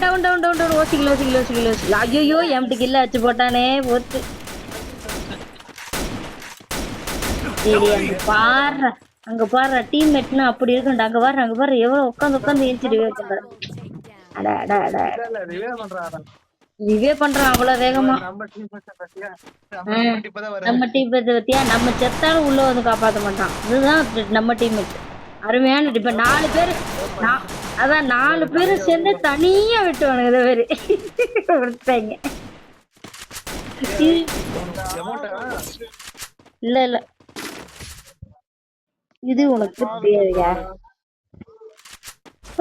Down down down down ஓசிக்கல ஐயோ empty கில்ல அச்சு போட்டானே போத்து சரி அங்க பாரு டீம்மேட்னா அப்படி இருக்கும்டா அங்க பாரு எவ்வளவு உட்காந்து ஏஞ்சிட்டு பண்றான் அட அட அட ரிவே பண்றான் அவ்வளவு வேகமா நம்ம டீம் பத்தியா நம்ம செத்தாலும் உள்ள வந்து காப்பாத்த மாட்டான் இதுதான் நம்ம டீம்மேட் அருமையான இப்ப 4 பேர் அதான் 4 பேரும் சேர்ந்து தனியா விட்டுவானுங்க இதை பேரு கொடுத்தாங்க இல்ல இது உனக்கு தேவையா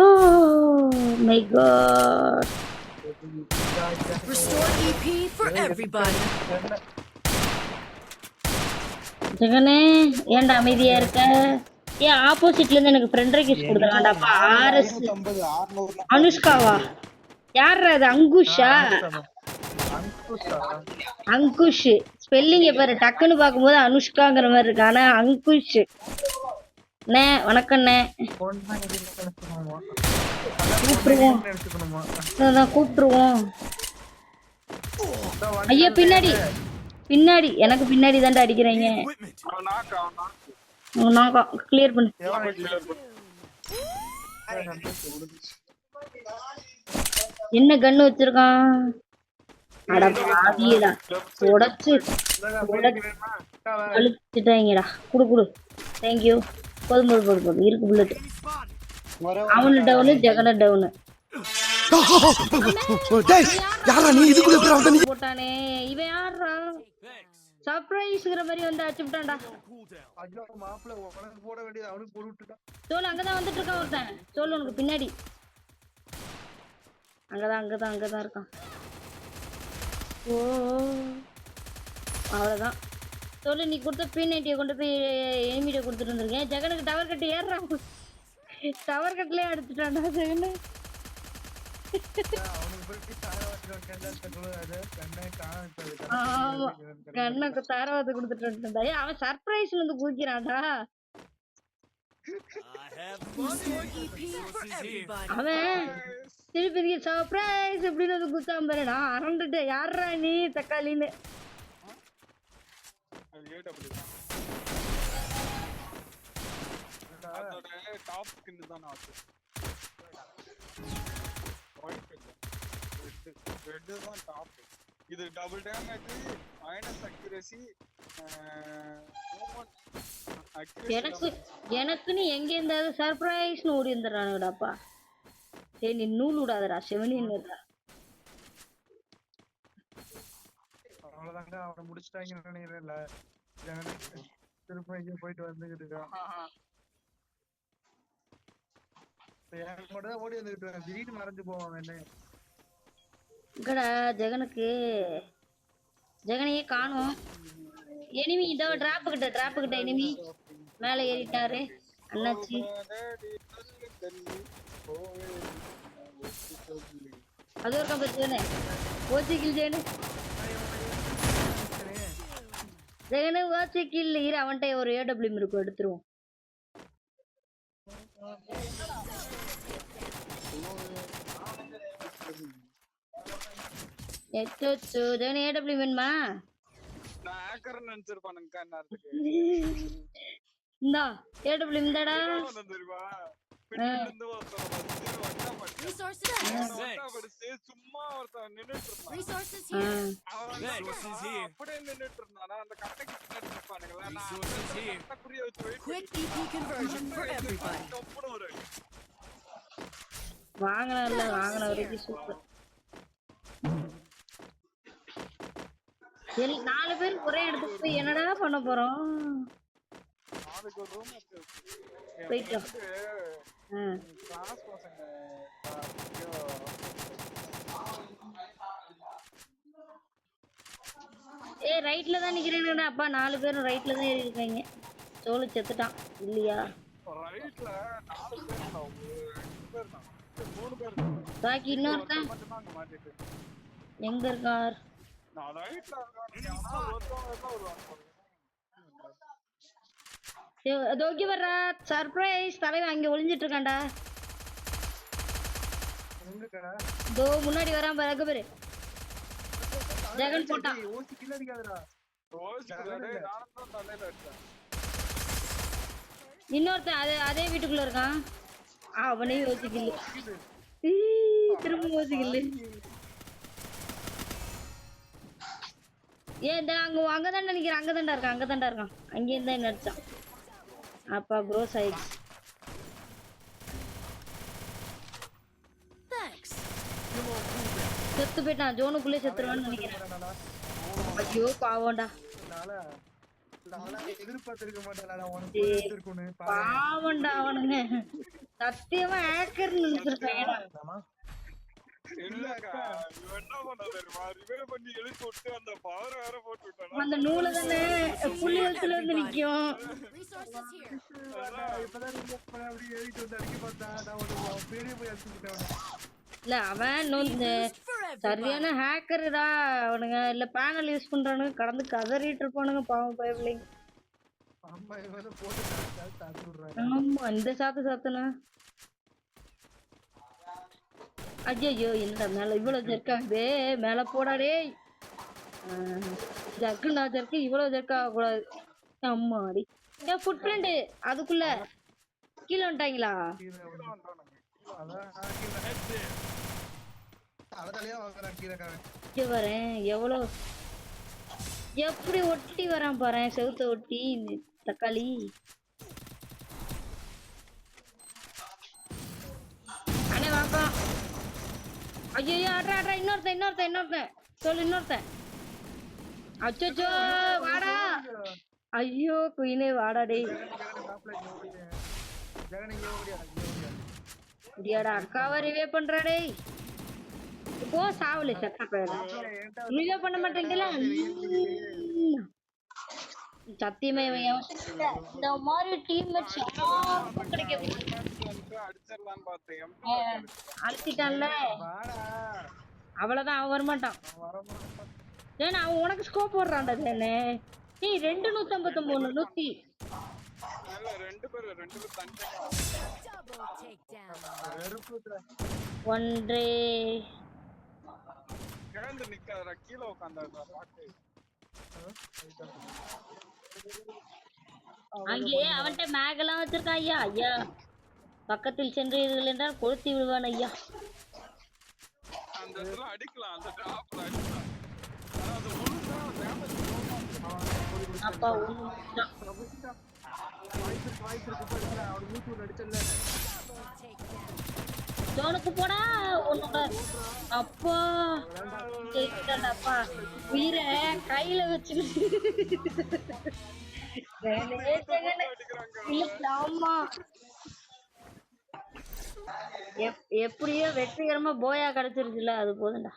oh my God Restore EP for everybody. ஜெகனே ஏன்டா அமைதியா இருக்க ஏன் ஆப்போசிட்ல இருந்து எனக்கு ஃப்ரெண்ட் ரெக்வெஸ்ட் கொடுத்தாங்கடாப்பா ஆர்எஸ் அனுஷ்காவா யாரா அது அங்குஷ் ஸ்பெல்லிங்க பாரு டக்குன்னு பாக்கும்போது அனுஷ்காங்கிற மாதிரி இருக்கு ஆனா அங்குஷ் அண்ணே வணக்கண்ணே கூப்பிட்டுருவோம் ஐயா பின்னாடி எனக்கு பின்னாடி தாண்டா அடிக்கிறீங்க கிளியர் பண்ணு என்ன கண்ணு வச்சிருக்கான் அட பாவியடா உடைச்சு அழிச்சிட்டாங்கடா குடு தேங்க்யூ போதும் இருக்கு புல்லட் அவனு டவுனு ஜெகன டவுனு போட்டானே இவன் யாரா சர்ப்ரைஸ்ங்கற மாதிரி வந்து அடிச்சுட்டான்டா சோல் அங்கதான் வந்துட்டு இருக்கான் ஒருத்தன் சோல் உனக்கு பின்னாடி அங்கதான் இருக்கான் ஓ அவ்வளவுதான் சோல் நீ கொடுத்த P90 கொண்டு போய் எனிமிட்ட கொடுத்துட்டு இருந்திருக்கேன் ஜெகனுக்கு டவர் கட்டி ஏறான் டவர் கட்டலே அடிச்சுட்டான்டா ஜெகன் கண்ணுக்கு தாரவாத கொடுத்துட்டு அவன் சர்ப்ரைஸ்ல இருந்து குதிக்கிறான்டா அவன் திருப்பி சர்ப்ரைஸ் எப்படின்னு வந்து குத்தாம பாரு நான் அரண்டுட்டு யாரா நீ தக்காளின்னு இது டபுள் டேமேஜ் மைனஸ் அக்யூரசி எனக்குன்னு எங்க இருந்தாது சர்ப்ரைஸ்னு ஓடி வந்துடுறானுடாப்பா சரி நீ நூல் விடாதடா செவனின்னு அவ்வளவுதாங்க அவனை முடிச்சிட்டாங்கன்னு நினைக்கிறேன்ல திரும்ப இங்க போயிட்டு வந்துகிட்டு இருக்கான் மட்டும் ஓடி வந்துகிட்டு இருக்கான் திடீர்னு மறைஞ்சு போவான் என்ன இங்கடா ஜெகனையே காணோம் எனிமி இதோ டிராப் கிட்ட எனிமி மேல ஏறிட்டாரு அண்ணாச்சி அது ஒரு கம்பெனி ஓசிக்கில் ஜெகனு ஓசிக்கில் இரு அவன்கிட்ட ஒரு AWM இருக்கும் எடுத்துருவோம் ஜெகன் AWM வேணுமா நான் ஹேக்கர் நினைச்சிருப்பானுங்க நேரத்துக்கு இந்தா AWM இந்தடா சும்மா ஒருத்தன் நின்னுட்டு வாங்கின வரைக்கும் சூப்பர் 4 பேர் ஒரே இடத்துக்கு போய் என்னடா பண்ண போறோம் போயிட்டோம் ரைட்ல தான் நிக்கிறேன்டா அப்பா 4 பேரும் ரைட்ல தான் ஏறி இருக்காங்க சோலு செத்துட்டான் இல்லையா பாக்கி இன்னொருத்தன் எங்க இருக்கார் தோக்கி வர்றா சர்ப்ரைஸ் தலைவன் அங்க ஒளிஞ்சிட்டு இருக்கான்டா எங்கக்கா இதோ முன்னாடி வரான் பாரு அங்க பாரு ஜெகன் போட்டான் ஓசி கில்ல அடிக்காதடா இன்னொருத்தன் அதே வீட்டுக்குள்ள இருக்கான் அவனையும் யோசிக்கல திரும்ப யோசிக்கல ஏன் இந்த அங்கதான் நினைக்கிறேன் அங்கதான்டா இருக்கான் அங்கேயும் தான் நடிச்சான் அப்பா க்ரோஸ் ஆயிடுச்சு Thanks. செத்து போயிட்டான் ஜோனுக்குள்ளே செத்துருவான்னு நினைக்கிறேன் ஐயோ பாவம்டா எதிர்பார்த்திருக்க மாட்டேன் உனக்கு எடுத்திருக்கணும் பாவம்டா அவனுங்க சத்தியமா ஹேக்கர் நினைச்சிருக்காங்க அந்த நூலை தானே புள்ளி எழுத்துல இருந்து நிக்கும் Resources here. இப்பதான் அப்படி எழுதிட்டு வந்து அடிக்க பார்த்தா நான் உனக்கு பெரிய போய் அடிச்சுக்கிட்டேன் இல்ல அவன் இந்த For சரியான everybody. ஹேக்கருடா அவனுங்க இல்ல பேனல் யூஸ் பண்றானுங்க கடந்து கதறிட்டு இருப்பானுங்க பாவம் பயப்பிள்ளைங்க அம்மா இவனை போட்டு தாத்து விடுறாங்க ஆமா இந்த சாத்துனா ஐயோ என்னடா மேல இவ்வளவு ஜெர்க்காகுதே மேல போடாடே ஜர்க்குண்டா ஜர்க்கு இவ்வளவு ஜெர்க் ஆகக்கூடாது அம்மாடி ஏன் ஃபுட் பிரிண்ட் அதுக்குள்ள கீழே வந்துட்டாங்களா அதனாலயே வாங்குறான் கீரைக்காரன் இங்க வரேன் எவ்வளவு எப்படி ஒட்டி வரான் பாரு செவுத்த ஒட்டி இந்த தக்காளி அண்ணே வாப்பா ஐயோ ஆட்ரா இன்னொருத்தன் சொல்லு இன்னொருத்தன் அச்சோ வாடா ஐயோ குயினே வாடா டேய் முடியாடா அக்காவை ரிவே பண்றா டேய் போ சாவல செத்த பேர ரிவே பண்ண மாட்டேங்கல சத்தியமே இந்த மாதிரி டீம்மேட்ஸ் கிடைக்க அழுத்திட்டான்ல அவ்வளவுதான் அவன் வரமாட்டான் ஏன்னா அவன் உனக்கு ஸ்கோப் போடுறான்டா தானே ஏய் 259 100 Double takedown. ஒன்றே அங்கே அவன்கிட்ட மேகெல்லாம் வச்சிருக்கான் ஐயா பக்கத்தில் சென்றீர்கள் என்றால் கொளுத்தி விடுவான் ஐயா அப்பா Double takedown. ஜோனுக்கு போடா உன்னோட அப்பா ஜெயிச்சிட்டான்டா உயிர கையில வச்சு ஆமா எப்படியோ வெற்றிகரமா போயா கிடைச்சிருச்சுல அது போதும்டா